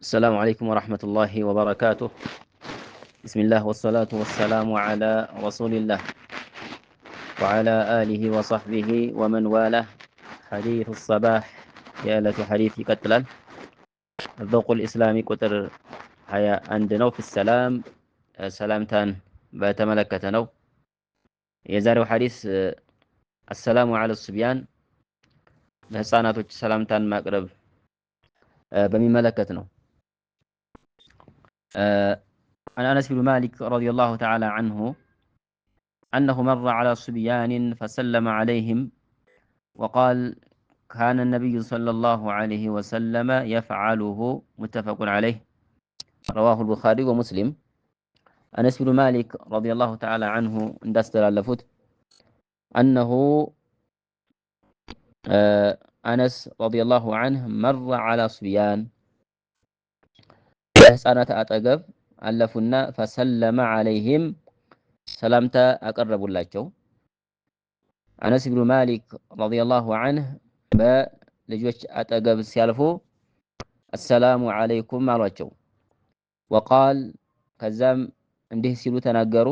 السلام عليكم ورحمة الله وبركاته. بسم الله والصلاة والسلام على رسول الله وعلى آله وصحبه ومن والاه. حديث الصباح يا التي حديث قتلا الذوق الإسلامي قطر هيا عندنا في السلام سلامتان بتملكتنا يزارو حديث السلام على الصبيان لهصاناتوች سلامتان ማቅረብ በሚመለከት ነው። عن أنس بن مالك رضي الله تعالى عنه أنه مر على صبيان فسلم عليهم وقال كان النبي صلى الله عليه وسلم يفعله متفق عليه رواه البخاري ومسلم. أنس بن مالك رضي الله تعالى عنه اندستر اللفت أنه أنس رضي الله عنه مر على صبيان ሕፃናት አጠገብ አለፉና فسلم عليهم ሰላምታ አቀረቡላቸው። አነስ ኢብኑ ማሊክ ረዲየላሁ ዐንሁ በልጆች አጠገብ ሲያልፉ አሰላሙ ዐለይኩም አሏቸው። ወቃል ከዛም እንዲህ ሲሉ ተናገሩ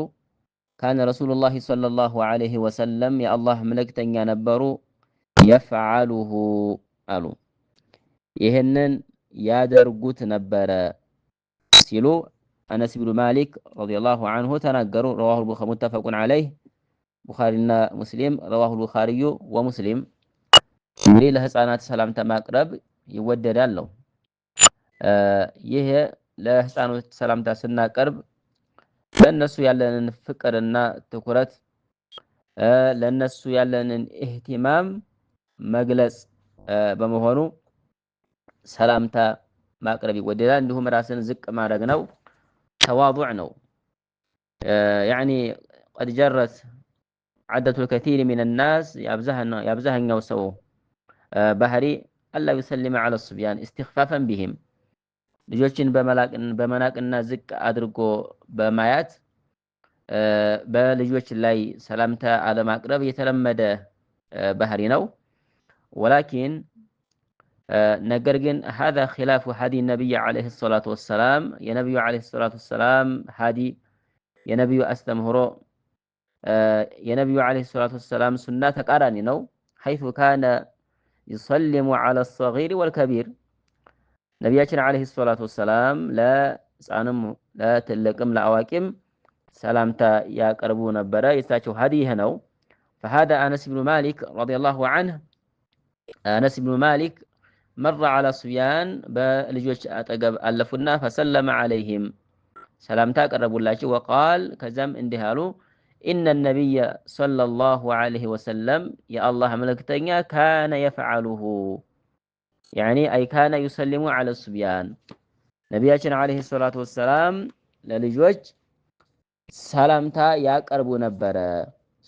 ካነ ረሱሉላህ ሰለላሁ ዐለይሂ ወሰለም የአላህ መልእክተኛ ነበሩ የፍዐሉሁ አሉ ይህንን ያደርጉት ነበረ ሲሉ አነስ ኢብኑ ማሊክ ረዲየላሁ ዐንሁ ተናገሩ። ረዋሁ ሙተፈቁን ዐለይህ ቡኻሪና ሙስሊም ረዋሁ ቡኻሪዩ ወሙስሊም። እንግዲህ ለህፃናት ሰላምታ ማቅረብ ይወደዳል ነው። ይሄ ለህፃኖች ሰላምታ ስናቀርብ ለነሱ ያለንን ፍቅርና ትኩረት ለነሱ ያለንን ኢህቲማም መግለጽ በመሆኑ ሰላምታ ማቅረብ ይወደዳል። እንዲሁም ራስን ዝቅ ማድረግ ነው። ተዋዱዕ ነው። يعني قد جرت عدة الكثير من الناس يابزهناው ሰው ባህሪ አላ يسلم على الصبيان استخفافا بهم ልጆችን በመናቅና ዝቅ አድርጎ በማያት በልጆች ላይ ሰላምታ አለማቅረብ የተለመደ ባህሪ ነው። ولكن ነገር ግን هذا خلاف هدي النبي عليه الصلاة والسلام የነብዩ عليه الصلاة والسلام هدي የነብዩ አስተምህሮ የነብዩ عليه الصلاة والسلام ሱና ተቃራኒ ነው። حيث كان يسلم على الصغير والكبير ነብያችን عليه الصلاة والسلام ለሕፃንም ለትልቅም ለአዋቂም ሰላምታ ያቀርቡ ነበረ። የሳቸው هدي ይሄ ነው። فهذا أنس بن مالك رضي الله عنه أنس بن مالك مر على صبيان بلجوج أتقب ألفنا فسلم عليهم سلامتا قربولاچو وقال كزم اندهالو إن النبي صلى الله عليه وسلم يا الله ملكتنيا كان يفعله يعني أي كان يسلم على الصبيان نبياتنا عليه الصلاة والسلام للجوج سلامتا يقربو نبره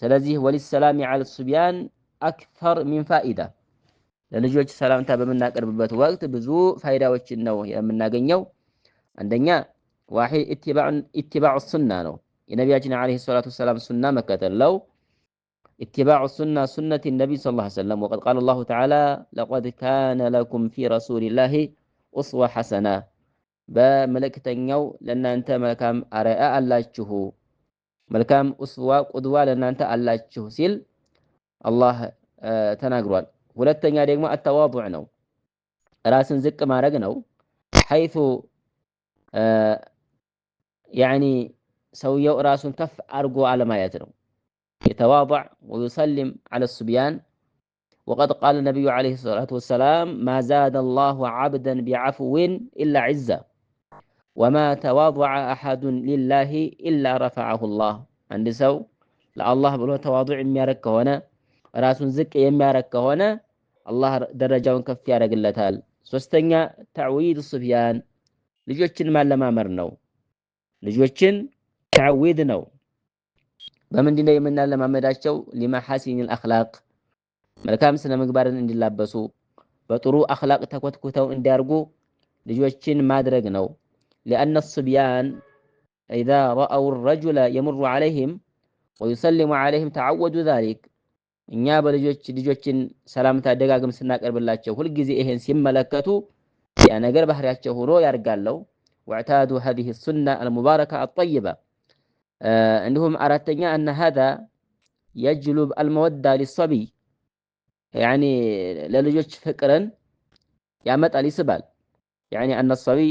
ስለዚህ وللسلام على الصبيان أكثر من فائدة ለልጆች ሰላምታ በመናቀርብበት ወቅት ብዙ ፋይዳዎችን ነው የምናገኘው። አንደኛ ዋሂድ ኢትባዑ ሱና ነው። የነቢያችን አለይሂ ሰላቱ ወሰላም ሱና መከተል ነው። ኢትባዑ ሱና ሱነቲ ነብይ ሰለላሁ ዐለይሂ ወሰለም ወቀድ ቃለ አላሁ ተዓላ ለቀድ ካነ ለኩም ፊ ረሱሊላሂ ኡስዋ ሐሰና በመልእክተኛው ለእናንተ መልካም አርአያ አላችሁ፣ መልካም ኡስዋ ቁድዋ ለእናንተ አላችሁ ሲል አላህ ተናግሯል። ሁለተኛ ደግሞ አተዋዱዕ ነው። ራስን ዝቅ ማድረግ ነው። حيث يعني ሰውየው ራሱን ከፍ አድርጎ አለማየት ነው። يتواضع ويسلم على الصبيان وقد قال النبي عليه الصلاة والسلام ما زاد الله عبدا بعفو إلا عزة وما تواضع أحد لله إلا رفعه الله عند ሰው ለአላህ ብሎ ተዋዱዕ የሚያረግ ከሆነ ራሱን ዝቅ የሚያረግ ከሆነ አላህ ደረጃውን ከፍ ያደርግለታል። ሶስተኛ ተዕዊድ ሱብያን ልጆችን ማለማመር ነው። ልጆችን ተዕዊድ ነው። በምንድነው የምናለማመዳቸው? ሊመሐሲን الأخلاق መልካም ስነ ምግባርን እንዲላበሱ በጥሩ አኽላቅ ተኮትኩተው እንዲያርጉ ልጆችን ማድረግ ነው። لأن الصبيان إذا رأوا الرجل يمر عليهم ويسلم عليهم تعودوا ذلك እኛ ልጆችን ሰላምታ ደጋግም ስናቀርብላቸው ሁልጊዜ ይሄን ሲመለከቱ ያ ነገር ባህሪያቸው ሆኖ ያርጋለው واعتادوا هذه السنة المباركة الطيبة እንዲሁም አራተኛ أن هذا يجلب المودة للصبي يعني ለልጆች ፍቅርን ያመጣል ይስባል يعني أن الصبي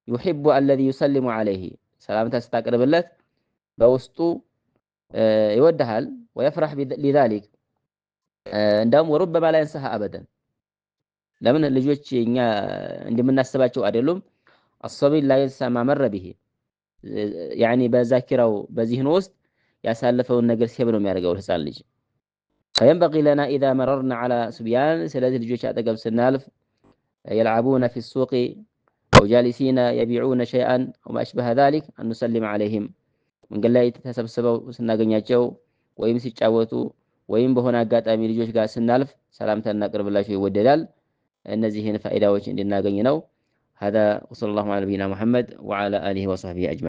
يحب الذي يسلم عليه ሰላምታ ስታቀርብለት በውስጡ ይወድሃል ويفرح لذلك እንደውም وربما لا ينساها أبدا ለምን ልጆች እኛ እንደምናስባቸው አይደሉም الصبي لا ينسى ما مر به يعني በዛኪራው በዚህን ውስጥ ያሳለፈውን ነገር ሲብ ነው የሚያደርገው ህፃን ልጅ فينبغي لنا إذا مررنا على صبيان ስለዚህ ልጆች አጠገብ ስናልፍ يلعبون في السوق أو جالسين يبيعون شيئا وما أشبه ذلك أن نسلم عليهم መንገድ ላይ ተሰብስበው ስናገኛቸው ወይም ሲጫወቱ ወይም በሆነ አጋጣሚ ልጆች ጋር ስናልፍ ሰላምታ እናቀርብላቸው ይወደዳል እነዚህን ፋይዳዎች እንድናገኝ ነው هذا وصلى الله على نبينا محمد وعلى آله وصحبه أجمعين